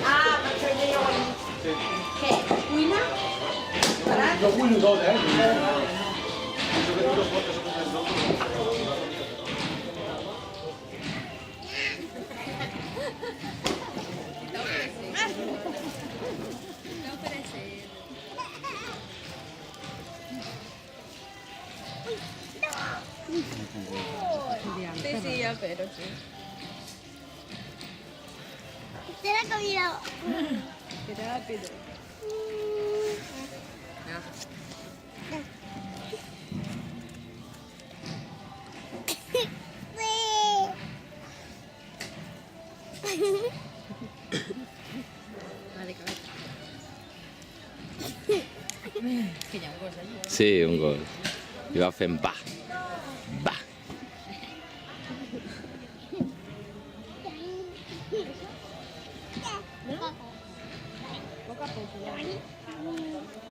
Ah, perché io... Che? Cuina? Lo cuino tot, Sí, sí, ya, pero sí. Te la he comido. Qué rápido. Vale, cabeza. Que hi ha un gos allà. Sí, un gos. I va fent pa.